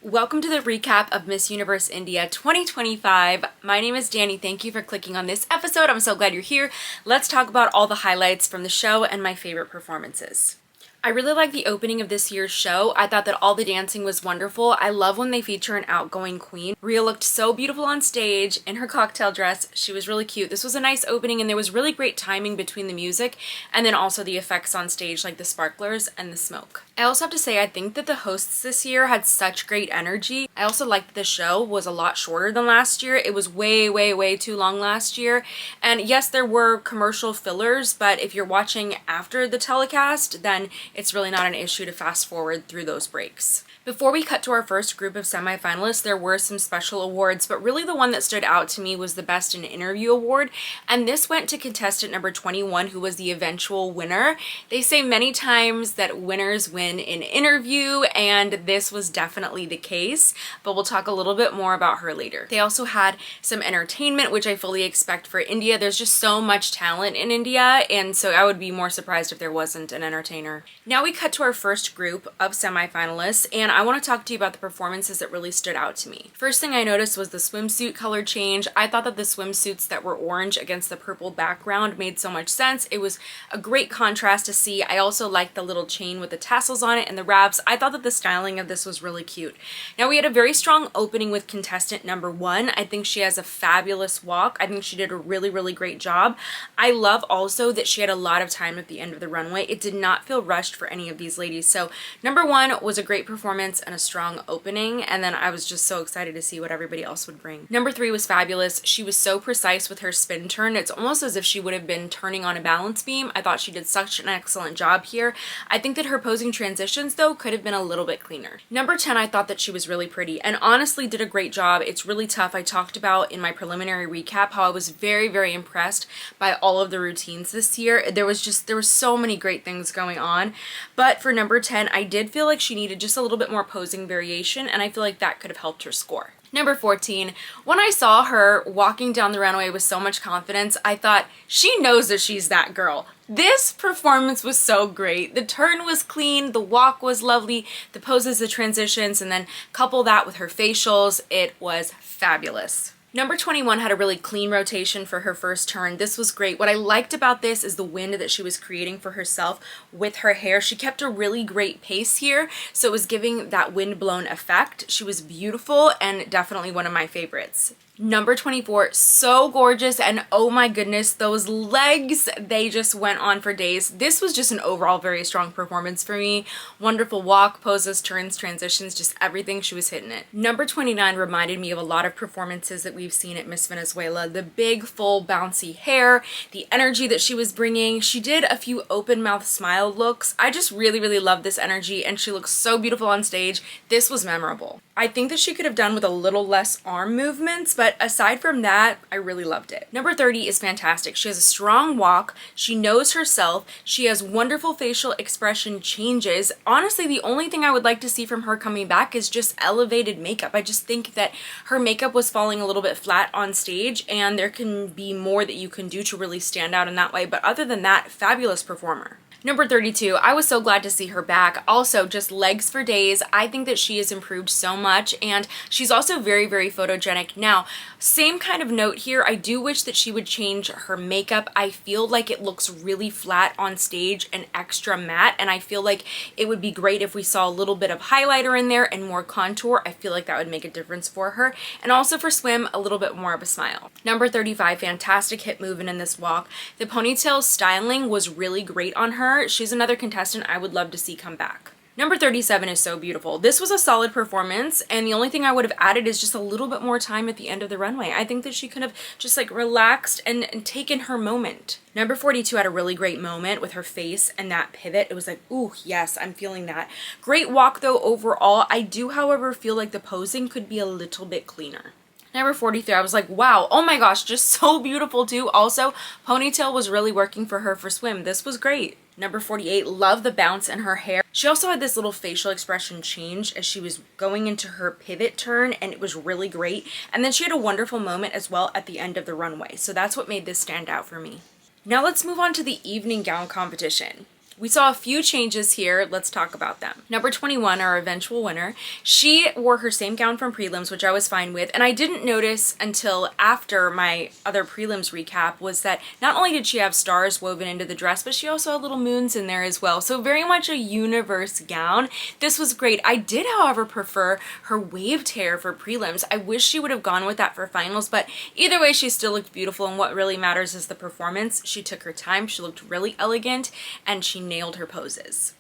Welcome to the recap of Miss Universe India 2025. My name is Dani. Thank you for clicking on this episode. I'm so glad you're here. Let's talk about all the highlights from the show and my favorite performances. I really like the opening of this year's show. I thought that all the dancing was wonderful. I love when they feature an outgoing queen. Rhea looked so beautiful on stage in her cocktail dress. She was really cute. This was a nice opening and there was really great timing between the music and then also the effects on stage like the sparklers and the smoke. I also have to say I think that the hosts this year had such great energy. I also liked that the show was a lot shorter than last year. It was way too long last year. And yes, there were commercial fillers, but if you're watching after the telecast, then it's really not an issue to fast forward through those breaks. Before we cut to our first group of semifinalists, there were some special awards, but really the one that stood out to me was the Best in Interview award, and this went to contestant number 21, who was the eventual winner. They say many times that winners win in interview, and this was definitely the case, but we'll talk a little bit more about her later. They also had some entertainment, which I fully expect for India. There's just so much talent in India, and so I would be more surprised if there wasn't an entertainer. Now we cut to our first group of semifinalists, and I want to talk to you about the performances that really stood out to me. First thing I noticed was the swimsuit color change. I thought that the swimsuits that were orange against the purple background made so much sense. It was a great contrast to see. I also liked the little chain with the tassels on it and the wraps. I thought that the styling of this was really cute. Now we had a very strong opening with contestant number 1. I think she has a fabulous walk. I think she did a really great job. I love also that she had a lot of time at the end of the runway. It did not feel rushed for any of these ladies. So number 1 was a great performance and a strong opening, and then I was just so excited to see what everybody else would bring. Number 3 was fabulous. She was so precise with her spin turn. It's almost as if she would have been turning on a balance beam. I thought she did such an excellent job here. I think that her posing transitions though could have been a little bit cleaner. Number 10, I thought that she was really pretty and honestly did a great job. It's really tough. I talked about in my preliminary recap how I was very impressed by all of the routines this year. There was so many great things going on, but for number 10, I did feel like she needed just a little bit more posing variation, and I feel like that could have helped her score. Number 14, when I saw her walking down the runway with so much confidence, I thought, she knows that she's that girl. This performance was so great. The turn was clean, the walk was lovely, the poses, the transitions, and then couple that with her facials, it was fabulous. Number 21 had a really clean rotation for her first turn. This was great. What I liked about this is the wind that she was creating for herself with her hair. She kept a really great pace here, so it was giving that wind-blown effect. She was beautiful and definitely one of my favorites. Number 24, so gorgeous, and oh my goodness, those legs, they just went on for days. This was just an overall very strong performance for me. Wonderful walk, poses, turns, transitions, just everything. She was hitting it. Number 29 reminded me of a lot of performances that we've seen at Miss Venezuela. The big, full, bouncy hair, the energy that she was bringing. She did a few open mouth smile looks. I just really love this energy, and she looks so beautiful on stage. This was memorable. I think that she could have done with a little less arm movements, but aside from that, I really loved it. Number 30 is fantastic. She has a strong walk. She knows herself. She has wonderful facial expression changes. Honestly, the only thing I would like to see from her coming back is just elevated makeup. I just think that her makeup was falling a little bit flat on stage, and there can be more that you can do to really stand out in that way. But other than that, fabulous performer. Number 32, I was so glad to see her back. Also, just legs for days. I think that she has improved so much, and she's also very photogenic. Now, same kind of note here. I do wish that she would change her makeup. I feel like it looks really flat on stage and extra matte, and I feel like it would be great if we saw a little bit of highlighter in there and more contour. I feel like that would make a difference for her. And also for Swim, a little bit more of a smile. Number 35, fantastic hip movement in this walk. The ponytail styling was really great on her. She's another contestant I would love to see come back. Number 37 is so beautiful. This was a solid performance, and the only thing I would have added is just a little bit more time at the end of the runway. I think that she could have just like relaxed and taken her moment. Number 42 had a really great moment with her face and that pivot. It was like, ooh, yes, I'm feeling that. Great walk though overall. I do, however, feel like the posing could be a little bit cleaner. Number 43, I was like, wow, oh my gosh, just so beautiful too. Also, ponytail was really working for her for Swim. This was great. Number 48, love the bounce in her hair. She also had this little facial expression change as she was going into her pivot turn, and it was really great. And then she had a wonderful moment as well at the end of the runway. So that's what made this stand out for me. Now let's move on to the evening gown competition. We saw a few changes here. Let's talk about them. Number 21, our eventual winner, she wore her same gown from prelims, which I was fine with. And I didn't notice until after my other prelims recap was that not only did she have stars woven into the dress, but she also had little moons in there as well. So very much a universe gown. This was great. I did, however, prefer her waved hair for prelims. I wish she would have gone with that for finals, but either way, she still looked beautiful. And what really matters is the performance. She took her time. She looked really elegant and she nailed her poses.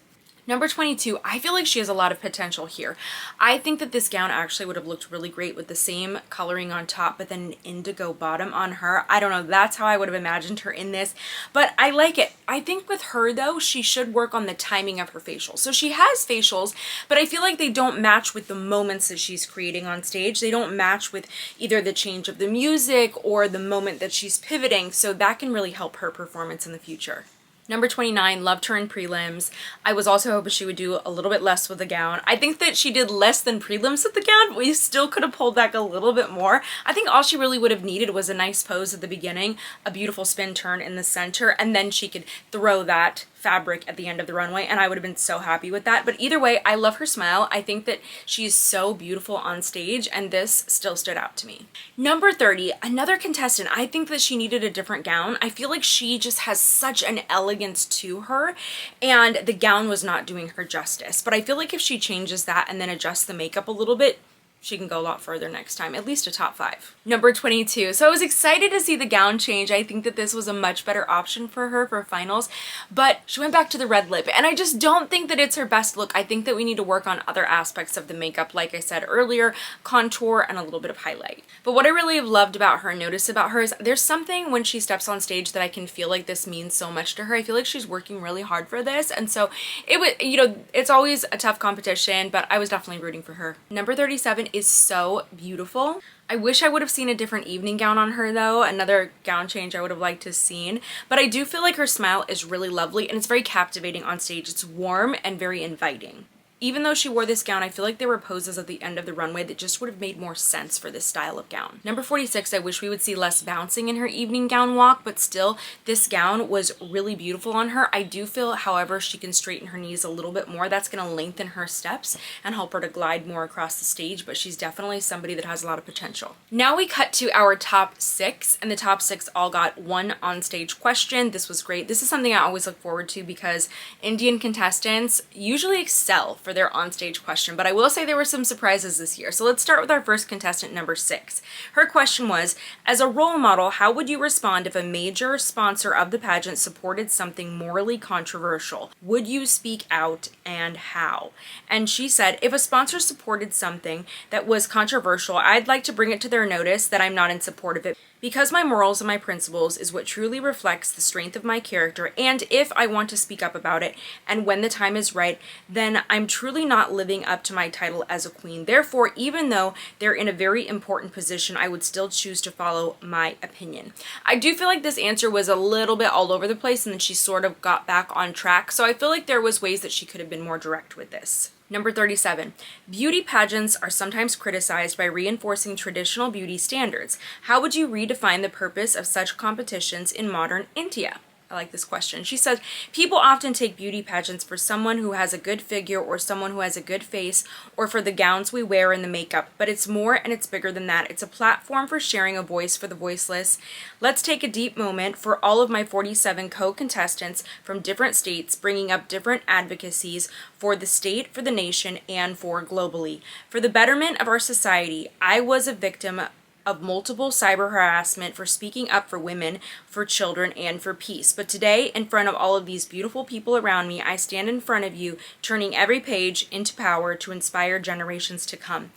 Number 22, I feel like she has a lot of potential here. I think that this gown actually would have looked really great with the same coloring on top, but then an indigo bottom on her. I don't know, that's how I would have imagined her in this, but I like it. I think with her though, she should work on the timing of her facials. So she has facials, but I feel like they don't match with the moments that she's creating on stage. They don't match with either the change of the music or the moment that she's pivoting, so that can really help her performance in the future. Number 29, loved her in prelims. I was also hoping she would do a little bit less with the gown. I think that she did less than prelims with the gown, but we still could have pulled back a little bit more. I think all she really would have needed was a nice pose at the beginning, a beautiful spin turn in the center, and then she could throw that fabric at the end of the runway, and I would have been so happy with that. But either way, I love her smile. I think that she's so beautiful on stage, and this still stood out to me. Number 30, another contestant. I think that she needed a different gown. I feel like she just has such an elegance to her, and the gown was not doing her justice. But I feel like if she changes that and then adjusts the makeup a little bit, she can go a lot further next time, at least a top 5. Number 22. So I was excited to see the gown change. I think that this was a much better option for her for finals, but she went back to the red lip, and I just don't think that it's her best look. I think that we need to work on other aspects of the makeup, like I said earlier, contour and a little bit of highlight. But what I really have loved about her and noticed about her is there's something when she steps on stage that I can feel like this means so much to her. I feel like she's working really hard for this, and so it was, you know, it's always a tough competition, but I was definitely rooting for her. Number 37 is so beautiful. I wish I would have seen a different evening gown on her though, another gown change I would have liked to have seen, but I do feel like her smile is really lovely and it's very captivating on stage. It's warm and very inviting. Even though she wore this gown, I feel like there were poses at the end of the runway that just would have made more sense for this style of gown. Number 46, I wish we would see less bouncing in her evening gown walk, but still, this gown was really beautiful on her. I do feel, however, she can straighten her knees a little bit more. That's going to lengthen her steps and help her to glide more across the stage, but she's definitely somebody that has a lot of potential. Now we cut to our top 6, and the top 6 all got one on-stage question. This was great. This is something I always look forward to because Indian contestants usually excel for their onstage question, but I will say there were some surprises this year. So let's start with our first contestant, number 6. Her question was, as a role model, how would you respond if a major sponsor of the pageant supported something morally controversial? Would you speak out, and how? And she said, if a sponsor supported something that was controversial, I'd like to bring it to their notice that I'm not in support of it, because my morals and my principles is what truly reflects the strength of my character, and if I want to speak up about it, and when the time is right, then I'm truly not living up to my title as a queen. Therefore, even though they're in a very important position, I would still choose to follow my opinion. I do feel like this answer was a little bit all over the place, and then she sort of got back on track, so I feel like there was ways that she could have been more direct with this. Number 37, beauty pageants are sometimes criticized by reinforcing traditional beauty standards. How would you redefine the purpose of such competitions in modern India? I like this question. She says, people often take beauty pageants for someone who has a good figure or someone who has a good face or for the gowns we wear and the makeup, but it's more and it's bigger than that. It's a platform for sharing a voice for the voiceless. Let's take a deep moment for all of my 47 co-contestants from different states, bringing up different advocacies for the state, for the nation, and for globally. For the betterment of our society, I was a victim of multiple cyber harassment for speaking up for women, for children, and for peace. But today, in front of all of these beautiful people around me, I stand in front of you, turning every page into power to inspire generations to come.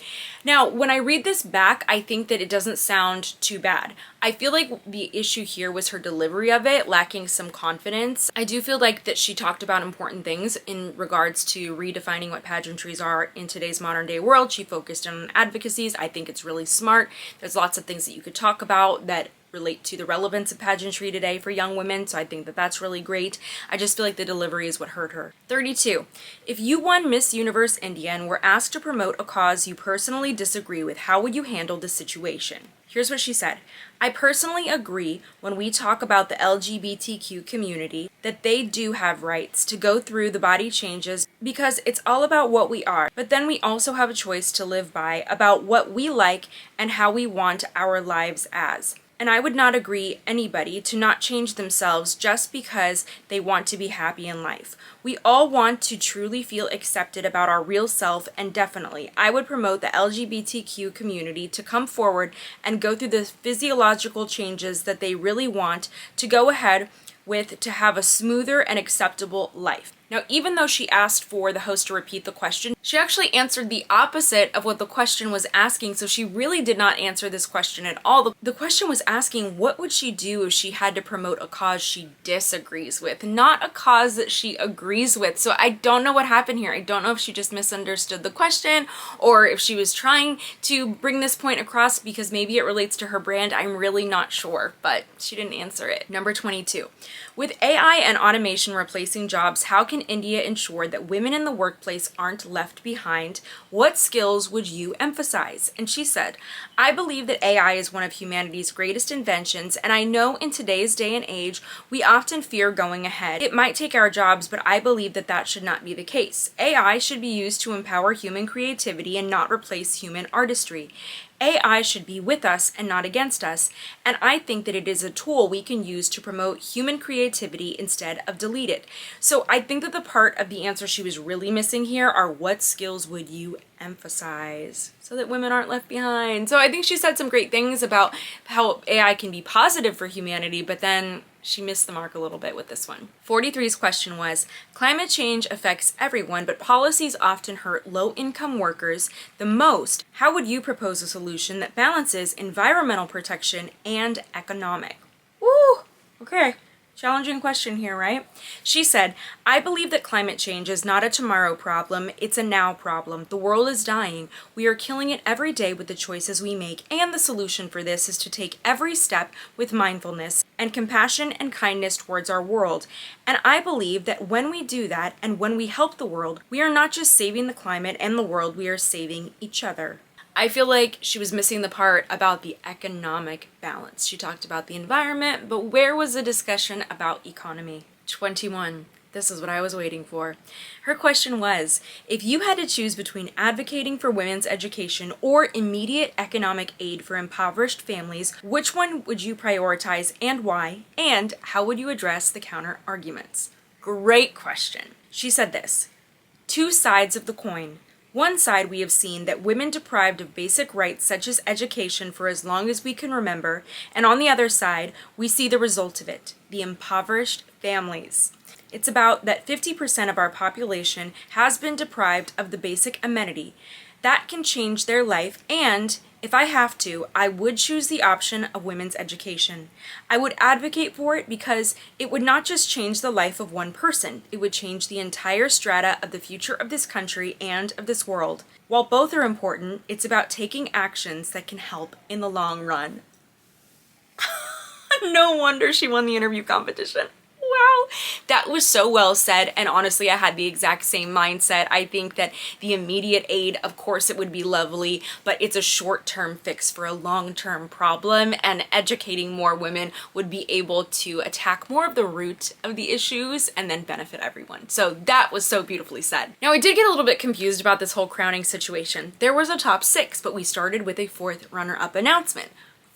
Now, when I read this back, I think that it doesn't sound too bad. I feel like the issue here was her delivery of it, lacking some confidence. I do feel like that she talked about important things in regards to redefining what pageantries are in today's modern day world. She focused on advocacies. I think it's really smart. There's lots of things that you could talk about that relate to the relevance of pageantry today for young women, so I think that that's really great. I just feel like the delivery is what hurt her. 32. If you won Miss Universe India and were asked to promote a cause you personally disagree with, how would you handle the situation? Here's what she said. I personally agree when we talk about the LGBTQ community that they do have rights to go through the body changes because it's all about what we are. But then we also have a choice to live by about what we like and how we want our lives as. And I would not agree anybody to not change themselves just because they want to be happy in life. We all want to truly feel accepted about our real self, and definitely, I would promote the LGBTQ community to come forward and go through the physiological changes that they really want to go ahead with to have a smoother and acceptable life. Now, even though she asked for the host to repeat the question, she actually answered the opposite of what the question was asking, so she really did not answer this question at all. The question was asking, what would she do if she had to promote a cause she disagrees with, not a cause that she agrees with. So I don't know what happened here. I don't know if she just misunderstood the question or if she was trying to bring this point across because maybe it relates to her brand. I'm really not sure, but she didn't answer it. Number 22. With AI and automation replacing jobs, how can India ensure that women in the workplace aren't left behind? What skills would you emphasize? And she said, I believe that AI is one of humanity's greatest inventions, and I know in today's day and age, we often fear going ahead. It might take our jobs, but I believe that that should not be the case. AI should be used to empower human creativity and not replace human artistry. AI should be with us and not against us, and I think that it is a tool we can use to promote human creativity instead of delete it. So I think that the part of the answer she was really missing here are what skills would you emphasize so that women aren't left behind. So I think she said some great things about how AI can be positive for humanity, but then she missed the mark a little bit with this one. 43's question was, climate change affects everyone, but policies often hurt low-income workers the most. How would you propose a solution that balances environmental protection and economic? Woo! Okay. Challenging question here, right? She said, I believe that climate change is not a tomorrow problem, it's a now problem. The world is dying. We are killing it every day with the choices we make, and the solution for this is to take every step with mindfulness and compassion and kindness towards our world. And I believe that when we do that and when we help the world, we are not just saving the climate and the world, we are saving each other. I feel like she was missing the part about the economic balance. She talked about the environment, but where was the discussion about economy? 21. This is what I was waiting for. Her question was, if you had to choose between advocating for women's education or immediate economic aid for impoverished families, which one would you prioritize and why? And how would you address the counter arguments? Great question. She said this, two sides of the coin. One side, we have seen that women deprived of basic rights such as education for as long as we can remember, and on the other side, we see the result of it, the impoverished families. It's about that 50% of our population has been deprived of the basic amenity. That can change their life, and if I have to, I would choose the option of women's education. I would advocate for it because it would not just change the life of one person, it would change the entire strata of the future of this country and of this world. While both are important, it's about taking actions that can help in the long run. No wonder she won the interview competition. Wow, that was so well said, and honestly I had the exact same mindset. I think that the immediate aid, of course it would be lovely, but it's a short-term fix for a long-term problem, and educating more women would be able to attack more of the root of the issues and then benefit everyone. So that was so beautifully said. Now I did get a little bit confused about this whole crowning situation. There was a top 6, but we started with a 4th runner-up announcement.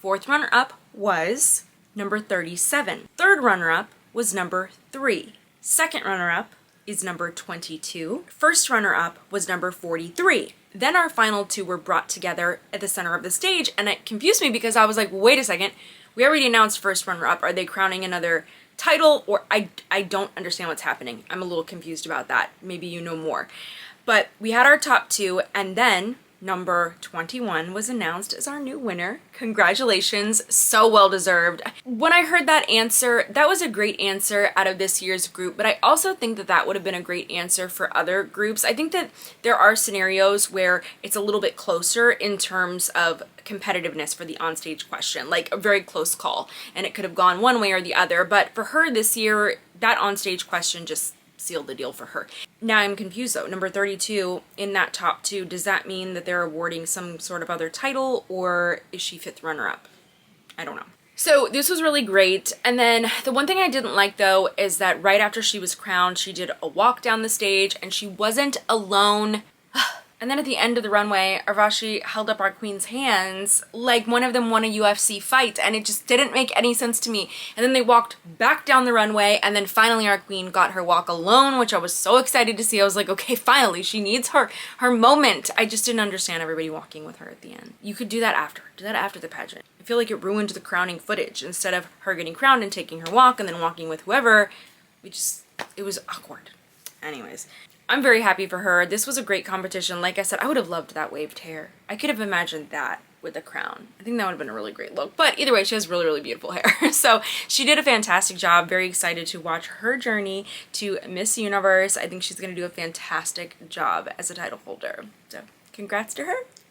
4th runner-up was number 37. 3rd runner-up was number 3. 2nd runner-up is number 22. 1st runner-up was number 43. Then our final 2 were brought together at the center of the stage, and it confused me because I was like, wait a second, we already announced 1st runner-up. Are they crowning another title? Or I don't understand what's happening. I'm a little confused about that. Maybe you know more. But we had our top 2, and then number 21 was announced as our new winner. Congratulations, so well deserved. When I heard that answer, that was a great answer out of this year's group, but I also think that that would have been a great answer for other groups. I think that there are scenarios where it's a little bit closer in terms of competitiveness for the onstage question, like a very close call, and it could have gone one way or the other, but for her this year, that onstage question just sealed the deal for her. Now I'm confused though. Number 32 in that top 2, does that mean that they're awarding some sort of other title, or is she 5th runner-up? I don't know. So this was really great. And then the one thing I didn't like though is that right after she was crowned, she did a walk down the stage and she wasn't alone. And then at the end of the runway, Arvashi held up our queen's hands like one of them won a UFC fight, and it just didn't make any sense to me. And then they walked back down the runway, and then finally our queen got her walk alone, which I was so excited to see. I was like, okay, finally, she needs her moment. I just didn't understand everybody walking with her at the end. You could do that after. Do that after the pageant. I feel like it ruined the crowning footage. Instead of her getting crowned and taking her walk and then walking with whoever, it was awkward. Anyways. I'm very happy for her. This was a great competition. Like I said, I would have loved that waved hair. I could have imagined that with a crown. I think that would have been a really great look. But either way, she has really, really beautiful hair. So she did a fantastic job. Very excited to watch her journey to Miss Universe. I think she's going to do a fantastic job as a title holder. So congrats to her.